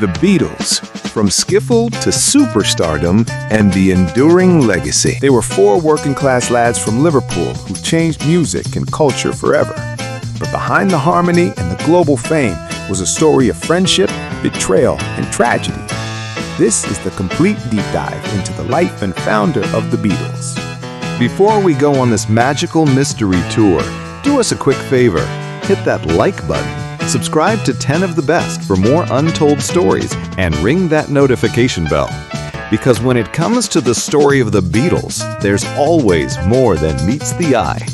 The Beatles, from Skiffle to Superstardom and the enduring legacy. They were four working-class lads from Liverpool who changed music and culture forever. But behind the harmony and the global fame was a story of friendship, betrayal, and tragedy. This is the complete deep dive into the life and founder of the Beatles. Before we go on this magical mystery tour, do us a quick favor. Hit that like button. Subscribe to 10 of the Best for more untold stories and ring that notification bell. Because when it comes to the story of the Beatles, there's always more than meets the eye.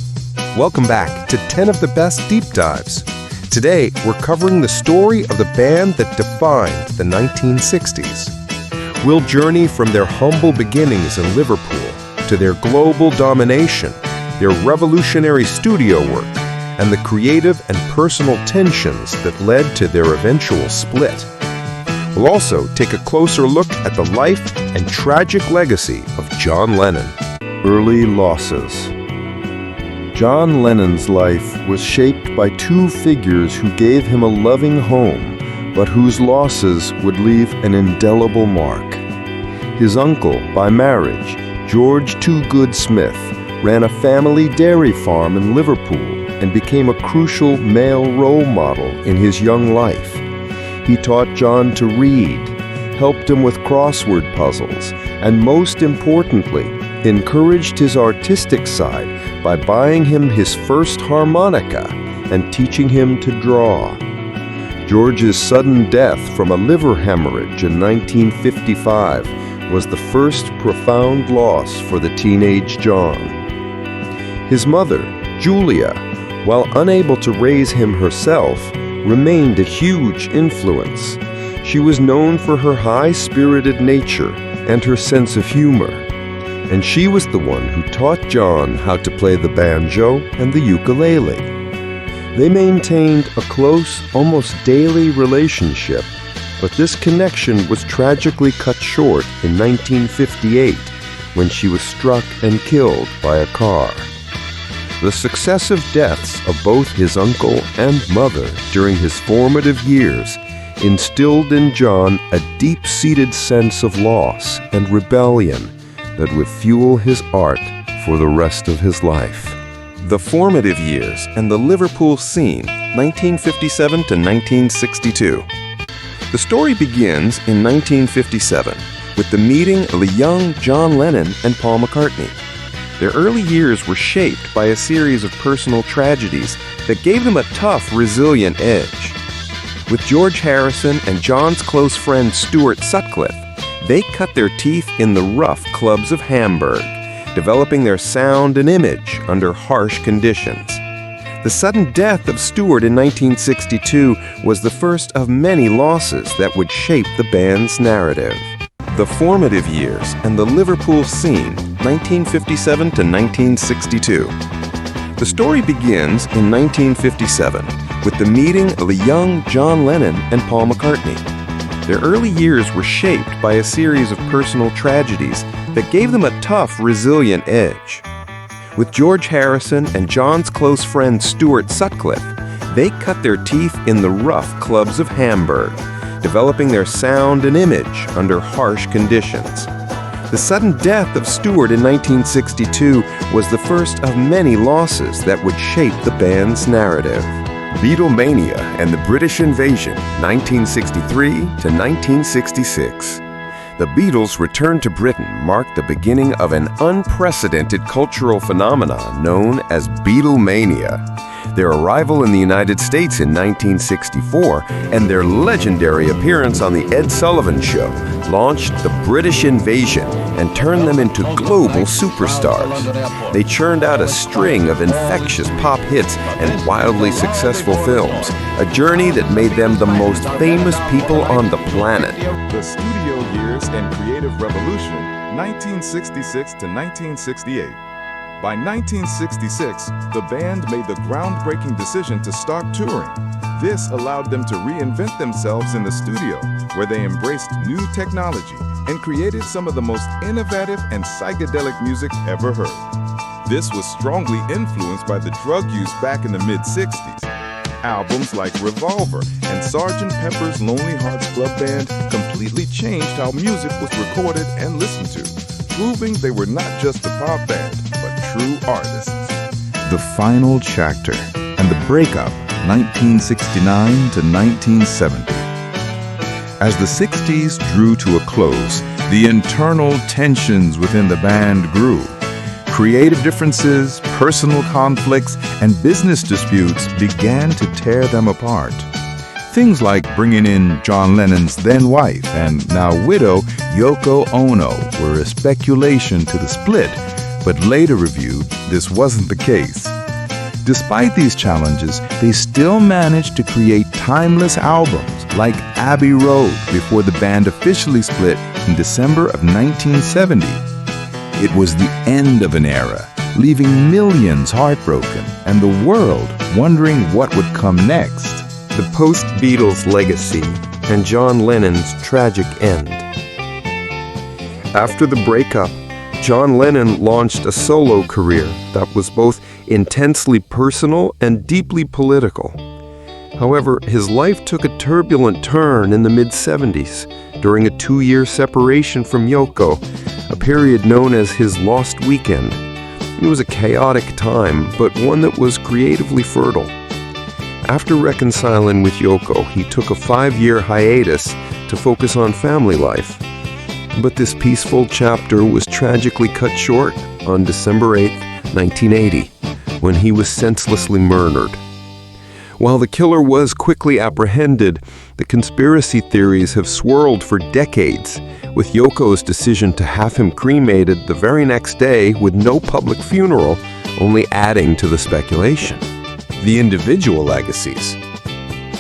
Welcome back to 10 of the Best Deep Dives. Today, we're covering the story of the band that defined the 1960s. We'll journey from their humble beginnings in Liverpool to their global domination, their revolutionary studio work, and the creative and personal tensions that led to their eventual split. We'll also take a closer look at the life and tragic legacy of John Lennon. Early losses. John Lennon's life was shaped by two figures who gave him a loving home, but whose losses would leave an indelible mark. His uncle, by marriage, George Toogood Smith, ran a family dairy farm in Liverpool and became a crucial male role model in his young life. He taught John to read, helped him with crossword puzzles, and most importantly, encouraged his artistic side by buying him his first harmonica and teaching him to draw. George's sudden death from a liver hemorrhage in 1955 was the first profound loss for the teenage John. His mother, Julia, while unable to raise him herself, remained a huge influence. She was known for her high-spirited nature and her sense of humor, and she was the one who taught John how to play the banjo and the ukulele. They maintained a close, almost daily relationship, but this connection was tragically cut short in 1958 when she was struck and killed by a car. The successive deaths of both his uncle and mother during his formative years instilled in John a deep-seated sense of loss and rebellion that would fuel his art for the rest of his life. The formative years and the Liverpool scene, 1957 to 1962. The story begins in 1957 with the meeting of the young John Lennon and Paul McCartney. Their early years were shaped by a series of personal tragedies that gave them a tough, resilient edge. With George Harrison and John's close friend Stuart Sutcliffe, they cut their teeth in the rough clubs of Hamburg, developing their sound and image under harsh conditions. The sudden death of Stuart in 1962 was the first of many losses that would shape the band's narrative. The formative years and the Liverpool scene, 1957 to 1962. The story begins in 1957 with the meeting of the young John Lennon and Paul McCartney. Their early years were shaped by a series of personal tragedies that gave them a tough, resilient edge. With George Harrison and John's close friend Stuart Sutcliffe, they cut their teeth in the rough clubs of Hamburg, developing their sound and image under harsh conditions. The sudden death of Stuart in 1962 was the first of many losses that would shape the band's narrative. Beatlemania and the British Invasion, 1963 to 1966. The Beatles' return to Britain marked the beginning of an unprecedented cultural phenomenon known as Beatlemania. Their arrival in the United States in 1964 and their legendary appearance on The Ed Sullivan Show launched the British Invasion and turned them into global superstars. They churned out a string of infectious pop hits and wildly successful films, a journey that made them the most famous people on the planet. The studio years and creative revolution, 1966 to 1968. By 1966, the band made the groundbreaking decision to start touring. This allowed them to reinvent themselves in the studio, where they embraced new technology and created some of the most innovative and psychedelic music ever heard. This was strongly influenced by the drug use back in the mid-60s. Albums like Revolver and Sgt. Pepper's Lonely Hearts Club Band completely changed how music was recorded and listened to, proving they were not just a pop band, but true artists. The Final Chapter and the Breakup, 1969 to 1970. As the 60s drew to a close, the internal tensions within the band grew. Creative differences, personal conflicts, and business disputes began to tear them apart. Things like bringing in John Lennon's then-wife and now widow Yoko Ono were a speculation to the split, but later reviewed, this wasn't the case. Despite these challenges, they still managed to create timeless albums like Abbey Road before the band officially split in December of 1970. It was the end of an era, leaving millions heartbroken and the world wondering what would come next. The post-Beatles legacy and John Lennon's tragic end. After the breakup, John Lennon launched a solo career that was both intensely personal and deeply political. However, his life took a turbulent turn in the mid-70s during a 2-year separation from Yoko, a period known as his lost weekend. It was a chaotic time, but one that was creatively fertile. After reconciling with Yoko, he took a 5-year hiatus to focus on family life. But this peaceful chapter was tragically cut short on December 8, 1980, when he was senselessly murdered. While the killer was quickly apprehended, the conspiracy theories have swirled for decades, with Yoko's decision to have him cremated the very next day with no public funeral only adding to the speculation. The individual legacies.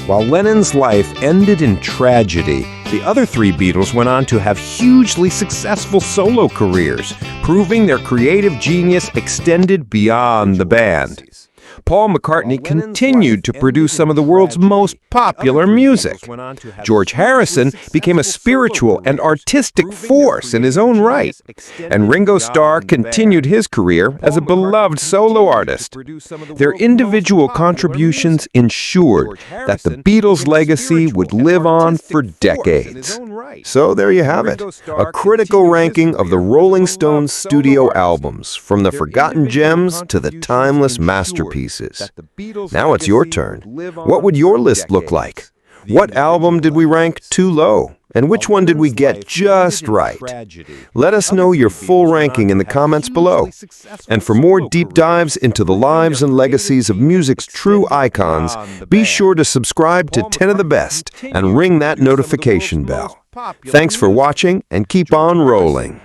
While Lennon's life ended in tragedy, the other 3 Beatles went on to have hugely successful solo careers, proving their creative genius extended beyond the band. Paul McCartney continued to produce some of the world's most popular music. George Harrison became a spiritual and artistic force in his own right. And Ringo Starr continued his career as a beloved solo artist. Their individual contributions ensured that the Beatles' legacy would live on for decades. So there you have it, a critical ranking of the Rolling Stones studio albums, from the forgotten gems to the timeless masterpieces. Now it's your turn. What would your list look like? What album did we rank too low? And which one did we get just right? Let us know your full ranking in the comments below. And for more deep dives into the lives and legacies of music's true icons, be sure to subscribe to 10 of the Best and ring that notification bell. Thanks for watching, and keep on rolling.